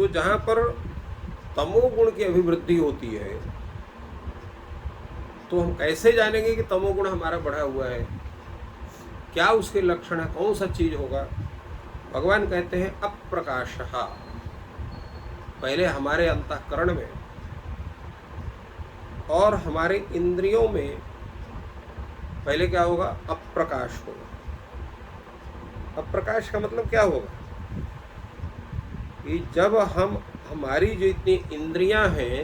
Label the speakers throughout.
Speaker 1: तो जहाँ पर तमोगुण की अभिवृद्धि होती है तो हम कैसे जानेंगे कि तमोगुण हमारा बढ़ा हुआ है? क्या उसके लक्षण है? कौन सा चीज होगा? भगवान कहते हैं अप्रकाशः। पहले हमारे अंतःकरण में और हमारे इंद्रियों में पहले क्या होगा? अप्रकाश होगा। अप्रकाश का मतलब क्या होगा? कि जब हमारी जो इतनी इंद्रियां हैं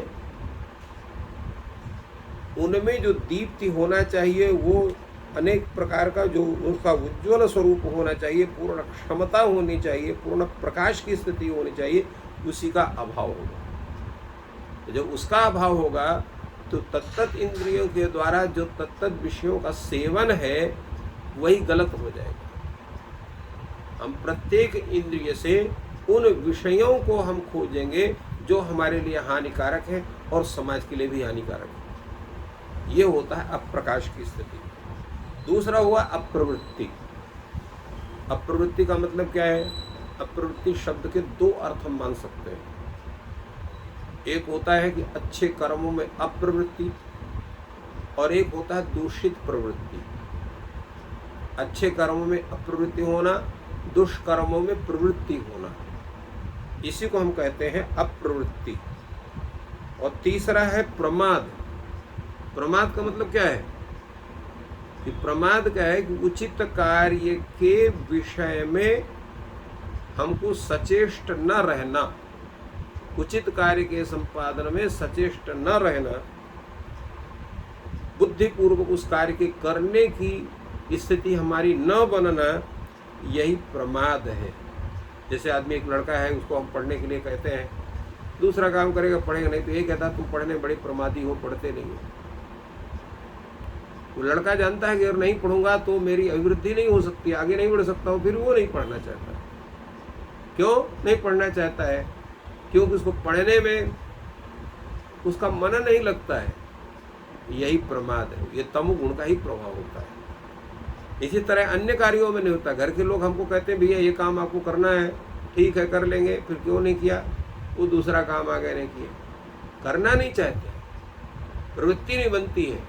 Speaker 1: उनमें जो दीप्ति होना चाहिए, वो अनेक प्रकार का जो उसका उज्ज्वल स्वरूप होना चाहिए, पूर्ण क्षमता होनी चाहिए, पूर्ण प्रकाश की स्थिति होनी चाहिए, उसी का अभाव होगा। जब उसका अभाव होगा तो तत्त इंद्रियों के द्वारा जो तत्त विषयों का सेवन है वही गलत हो जाएगा। हम प्रत्येक इंद्रिय से उन विषयों को हम खोजेंगे जो हमारे लिए हानिकारक है और समाज के लिए भी हानिकारक है। ये होता है अप्रकाश की स्थिति। दूसरा हुआ अप्रवृत्ति। अप्रवृत्ति का मतलब क्या है? अप्रवृत्ति शब्द के दो अर्थ हम मान सकते हैं। एक होता है कि अच्छे कर्मों में अप्रवृत्ति और एक होता है दूषित प्रवृत्ति। अच्छे कर्मों में अप्रवृत्ति होना, दुष्कर्मों में प्रवृत्ति होना, इसी को हम कहते हैं अप्रवृत्ति। और तीसरा है प्रमाद। प्रमाद का मतलब क्या है? कि प्रमाद क्या है? कि उचित कार्य के विषय में हमको सचेष्ट न रहना, उचित कार्य के संपादन में सचेष्ट न रहना, बुद्धिपूर्वक उस कार्य के करने की स्थिति हमारी न बनना, यही प्रमाद है। जैसे आदमी, एक लड़का है, उसको हम पढ़ने के लिए कहते हैं, दूसरा काम करेगा, पढ़ेगा नहीं, तो ये कहता तुम पढ़ने में बड़े प्रमादी हो, पढ़ते नहीं हो। वो लड़का जानता है कि अगर नहीं पढ़ूंगा तो मेरी अभिवृद्धि नहीं हो सकती, आगे नहीं बढ़ सकता हूँ, फिर वो नहीं पढ़ना चाहता। क्यों नहीं पढ़ना चाहता है? क्योंकि उसको पढ़ने में उसका मन नहीं लगता है। यही प्रमाद है, ये तमोगुण का ही प्रभाव होता है। इसी तरह अन्य कार्यों में नहीं होता। घर के लोग हमको कहते हैं भैया ये काम आपको करना है, ठीक है कर लेंगे, फिर क्यों नहीं किया? वो दूसरा काम आगे नहीं किया, करना नहीं चाहते, प्रवृत्ति नहीं बनती है,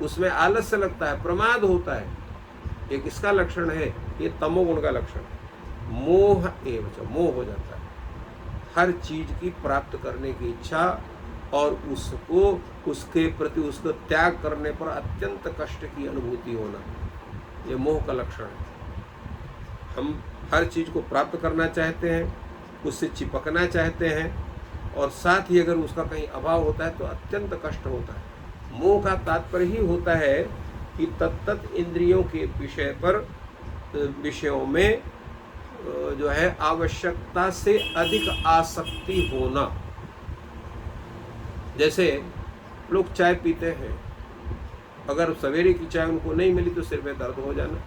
Speaker 1: उसमें आलस्य लगता है, प्रमाद होता है। ये किसका लक्षण है? ये तमोगुण का लक्षण है। मोह एवं, मोह हो जाता है, हर चीज की प्राप्त करने की इच्छा और उसको, उसके प्रति उसको त्याग करने पर अत्यंत कष्ट की अनुभूति होना, ये मोह का लक्षण है। हम हर चीज को प्राप्त करना चाहते हैं, उससे चिपकना चाहते हैं, और साथ ही अगर उसका कहीं अभाव होता है तो अत्यंत कष्ट होता है। मोह का तात्पर्य ही होता है कि तत्त इंद्रियों के विषय पर, विषयों में जो है आवश्यकता से अधिक आसक्ति होना। जैसे लोग चाय पीते हैं, अगर सवेरे की चाय उनको नहीं मिली तो सिर में दर्द हो जाना,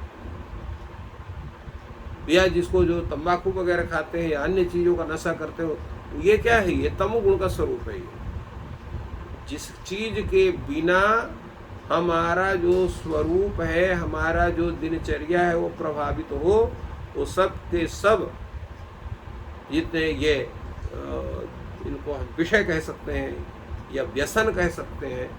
Speaker 1: या जिसको जो तंबाकू वगैरह खाते हैं या अन्य चीजों का नशा करते हो, ये क्या है? ये तमोगुण का स्वरूप है। ये जिस चीज के बिना हमारा जो स्वरूप है, हमारा जो दिनचर्या है वो प्रभावित हो, वो सब के सब जितने ये इनको हम विषय कह सकते हैं या व्यसन कह सकते हैं,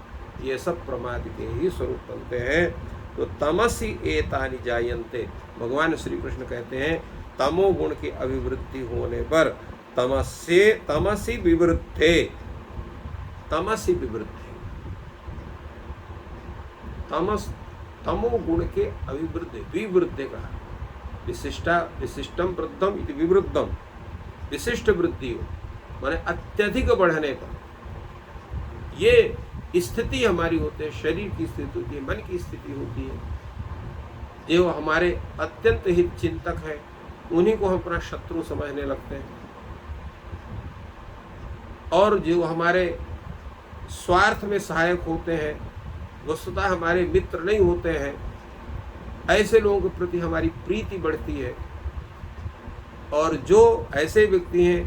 Speaker 1: ये सब प्रमाद के ही स्वरूप बनते हैं। तो तमसी एतानि जायन्ते, भगवान श्री कृष्ण कहते हैं तमोगुण की अभिवृद्धि होने पर तमसी विवृद्धे, तमसी विवृद्धि, तमोगुण के अभिवृद्धि, विवृद्धि कहा, विशिष्टम वृद्धम इति विवृद्धम, विशिष्ट वृद्धि हो माने अत्यधिक बढ़ने पर ये स्थिति हमारी होती है, शरीर की स्थिति होती है, मन की स्थिति होती है। जो हमारे अत्यंत हित चिंतक है उन्हीं को हम अपना शत्रु समझने लगते हैं, और जो हमारे स्वार्थ में सहायक होते हैं, वस्तुतः हमारे मित्र नहीं होते हैं, ऐसे लोगों के प्रति हमारी प्रीति बढ़ती है। और जो ऐसे व्यक्ति हैं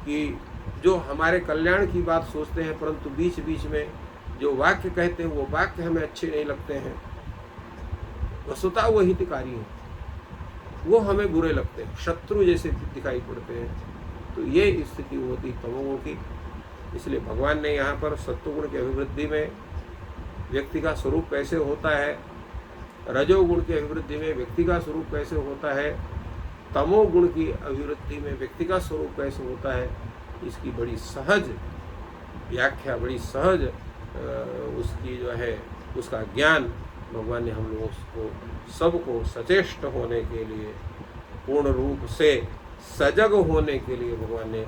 Speaker 1: कि जो हमारे कल्याण की बात सोचते हैं परंतु बीच बीच में जो वाक्य कहते हैं वो वाक्य हमें अच्छे नहीं लगते हैं, वस्तुतः वो हितकारी हैं, वो हमें बुरे लगते हैं, शत्रु जैसे दिखाई पड़ते हैं, तो ये स्थिति होती तमोगुण की। इसलिए भगवान ने यहाँ पर सत्वगुण की अभिवृद्धि में व्यक्ति का स्वरूप कैसे होता है, रजोगुण की अभिवृद्धि में व्यक्ति का स्वरूप कैसे होता है, तमोगुण की अभिवृद्धि में व्यक्ति का स्वरूप कैसे होता है, इसकी बड़ी सहज व्याख्या, बड़ी सहज उसकी जो है उसका ज्ञान भगवान ने हम लोगों को सबको सचेष्ट होने के लिए, पूर्ण रूप से सजग होने के लिए भगवान ने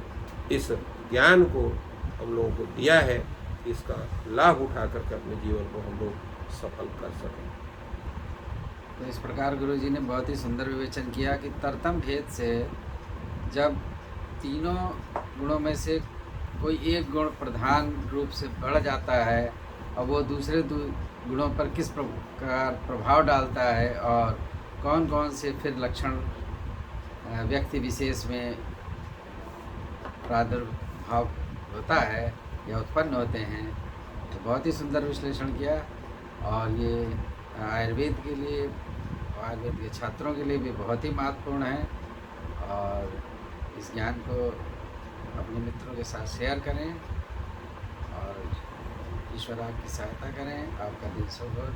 Speaker 1: इस ज्ञान को हम लोगों को दिया है। इसका लाभ उठा करके अपने जीवन को हम लोग सफल कर सकें।
Speaker 2: तो इस प्रकार गुरु जी ने बहुत ही सुंदर विवेचन किया कि तरतम भेद से जब तीनों गुणों में से कोई एक गुण प्रधान रूप से बढ़ जाता है और वो दूसरे गुणों पर किस प्रकार प्रभाव डालता है और कौन कौन से फिर लक्षण व्यक्ति विशेष में प्रादुर्भाव होता है या उत्पन्न होते हैं, तो बहुत ही सुंदर विश्लेषण किया। और ये आयुर्वेद के लिए, आयुर्वेद के छात्रों के लिए भी बहुत ही महत्वपूर्ण है। और इस ज्ञान को अपने मित्रों के साथ शेयर करें और ईश्वर आपकी सहायता करें। आपका दिन शुभ हो।